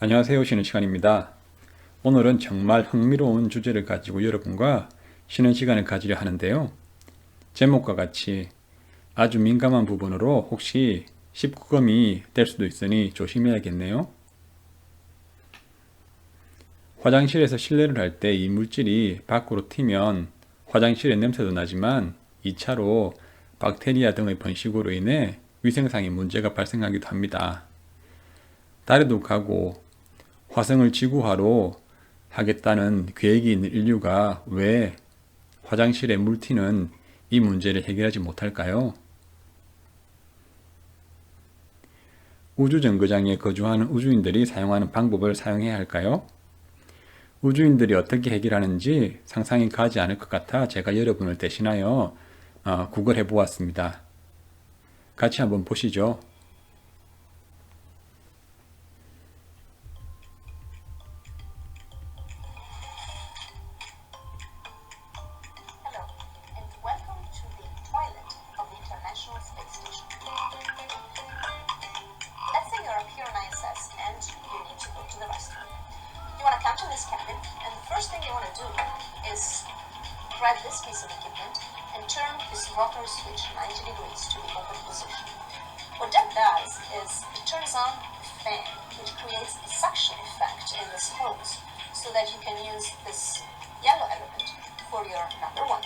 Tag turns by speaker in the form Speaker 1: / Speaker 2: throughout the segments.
Speaker 1: 안녕하세요. 쉬는 시간입니다. 오늘은 정말 흥미로운 주제를 가지고 여러분과 쉬는 시간을 가지려 하는데요. 제목과 같이 아주 민감한 부분으로 혹시 19금이 될 수도 있으니 조심해야겠네요. 화장실에서 실내를 할 때 이 물질이 밖으로 튀면 화장실의 냄새도 나지만 2차로 박테리아 등의 번식으로 인해 위생상의 문제가 발생하기도 합니다. 달에도 가고 화성을 지구화로 하겠다는 계획이 있는 인류가 왜 화장실에 물 튀는 이 문제를 해결하지 못할까요? 우주정거장에 거주하는 우주인들이 사용하는 방법을 사용해야 할까요? 우주인들이 어떻게 해결하는지 상상이 가지 않을 것 같아 제가 여러분을 대신하여 구글해 보았습니다. 같이 한번 보시죠.
Speaker 2: Hello, and welcome to the toilet of the International Space Station. Let's say you're up here on ISS and you need to go to the restroom. You want to come to this cabin, and the first thing you want to do is grab this piece of equipment and turn this rocker switch 90 degrees to the open position. What that does is it turns on a fan, which creates a suction effect in this hose so that you can use this yellow element for your number one.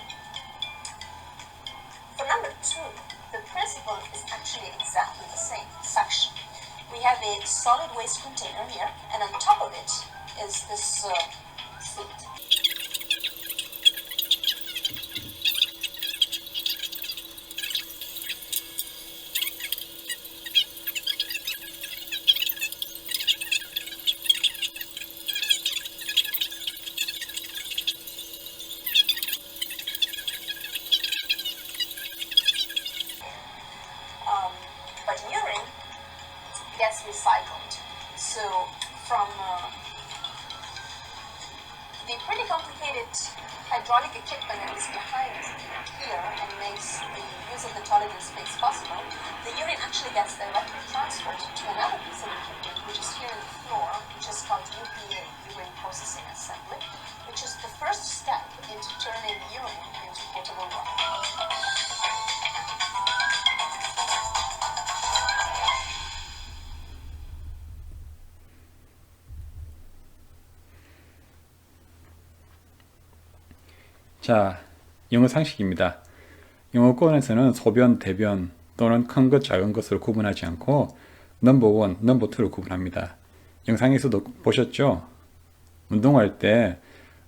Speaker 2: For number two, the principle is actually exactly the same, suction. We have a solid waste container here, and on top of it is this seat. But urine gets recycled. So from the pretty complicated hydraulic equipment that is behind here and makes the use of the toilet in space possible, the urine actually gets directly transferred to another piece of equipment which is here in the floor, which is called UPA, urine processing assembly, which is the first step into turning urine into potable water.
Speaker 1: 자, 영어 상식입니다. 영어권에서는 소변, 대변 또는 큰 것, 작은 것으로 구분하지 않고 넘버 원, 넘버 투로 구분합니다. 영상에서도 보셨죠? 운동할 때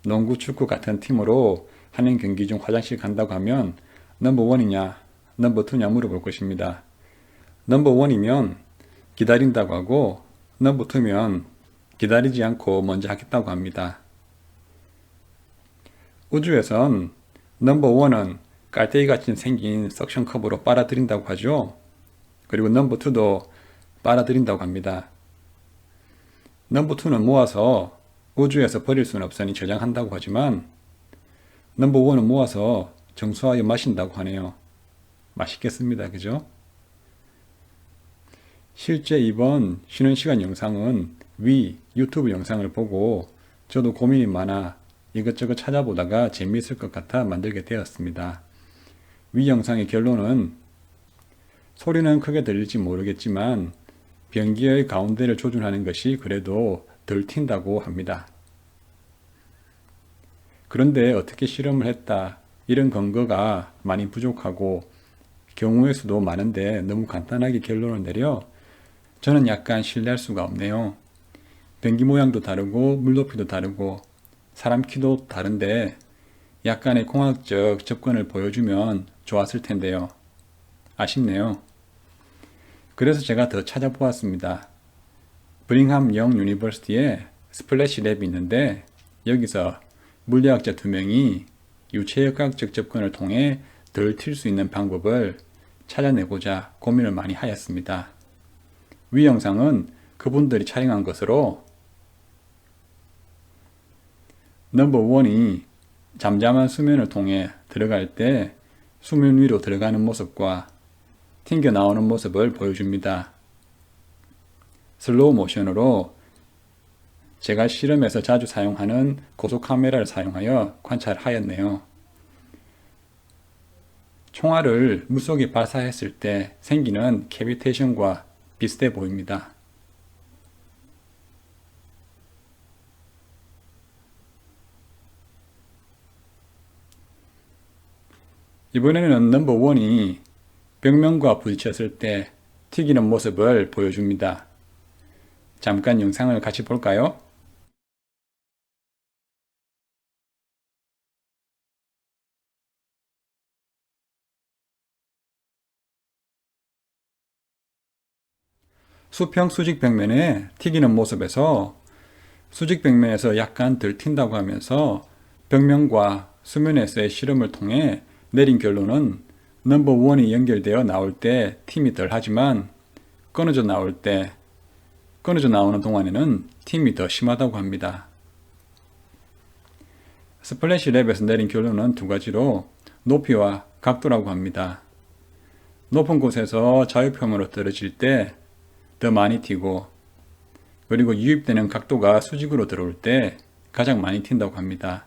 Speaker 1: 농구, 축구 같은 팀으로 하는 경기 중 화장실 간다고 하면 넘버 원이냐, 넘버 투냐 물어볼 것입니다. 넘버 원이면 기다린다고 하고 넘버 투면 기다리지 않고 먼저 하겠다고 합니다. 우주에선 넘버 원은 깔때기같이 생긴 석션 컵으로 빨아들인다고 하죠. 그리고 넘버 투도 빨아들인다고 합니다. 넘버 투는 모아서 우주에서 버릴 수는 없으니 저장한다고 하지만 넘버 원은 모아서 정수하여 마신다고 하네요. 맛있겠습니다. 그죠? 실제 이번 쉬는 시간 영상은 유튜브 영상을 보고 저도 고민이 많아 이것저것 찾아보다가 재미있을 것 같아 만들게 되었습니다. 위 영상의 결론은 소리는 크게 들릴지 모르겠지만 변기의 가운데를 조준하는 것이 그래도 덜 튄다고 합니다. 그런데 어떻게 실험을 했다 이런 근거가 많이 부족하고 경우의 수도 많은데 너무 간단하게 결론을 내려 저는 약간 신뢰할 수가 없네요. 변기 모양도 다르고 물높이도 다르고 사람 키도 다른데 약간의 공학적 접근을 보여주면 좋았을 텐데요. 아쉽네요. 그래서 제가 더 찾아보았습니다. 브링함 영 유니버시티에 스플래시 랩이 있는데 여기서 물리학자 2명이 유체역학적 접근을 통해 덜 튈 수 있는 방법을 찾아내고자 고민을 많이 하였습니다. 위 영상은 그분들이 촬영한 것으로 넘버 원이 잠잠한 수면을 통해 들어갈 때 수면 위로 들어가는 모습과 튕겨 나오는 모습을 보여줍니다. 슬로우 모션으로 제가 실험에서 자주 사용하는 고속 카메라를 사용하여 관찰하였네요. 총알을 물속에 발사했을 때 생기는 캐비테이션과 비슷해 보입니다. 이번에는 넘버 원이 벽면과 부딪혔을 때 튀기는 모습을 보여줍니다. 잠깐 영상을 같이 볼까요? 수평 수직 벽면에 튀기는 모습에서 수직 벽면에서 약간 덜 튄다고 하면서 벽면과 수면에서의 실험을 통해 내린 결론은 넘버 원이 연결되어 나올 때 팀이 덜 하지만 끊어져 나오는 동안에는 팀이 더 심하다고 합니다. 스플래시 랩에서 내린 결론은 두 가지로 높이와 각도라고 합니다. 높은 곳에서 자유평으로 떨어질 때 더 많이 튀고, 그리고 유입되는 각도가 수직으로 들어올 때 가장 많이 튄다고 합니다.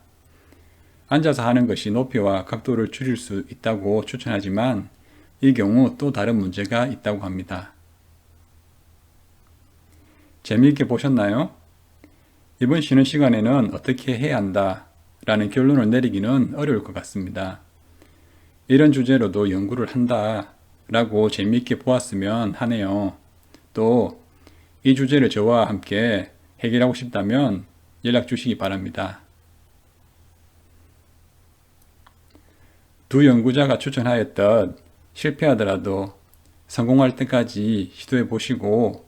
Speaker 1: 앉아서 하는 것이 높이와 각도를 줄일 수 있다고 추천하지만 이 경우 또 다른 문제가 있다고 합니다. 재미있게 보셨나요? 이번 쉬는 시간에는 어떻게 해야 한다 라는 결론을 내리기는 어려울 것 같습니다. 이런 주제로도 연구를 한다 라고 재미있게 보았으면 하네요. 또 이 주제를 저와 함께 해결하고 싶다면 연락 주시기 바랍니다. 두 연구자가 추천하였던 실패하더라도 성공할 때까지 시도해 보시고,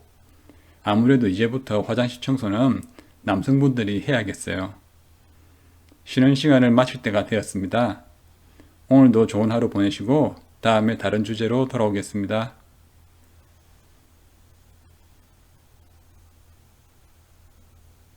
Speaker 1: 아무래도 이제부터 화장실 청소는 남성분들이 해야겠어요. 쉬는 시간을 마칠 때가 되었습니다. 오늘도 좋은 하루 보내시고 다음에 다른 주제로 돌아오겠습니다.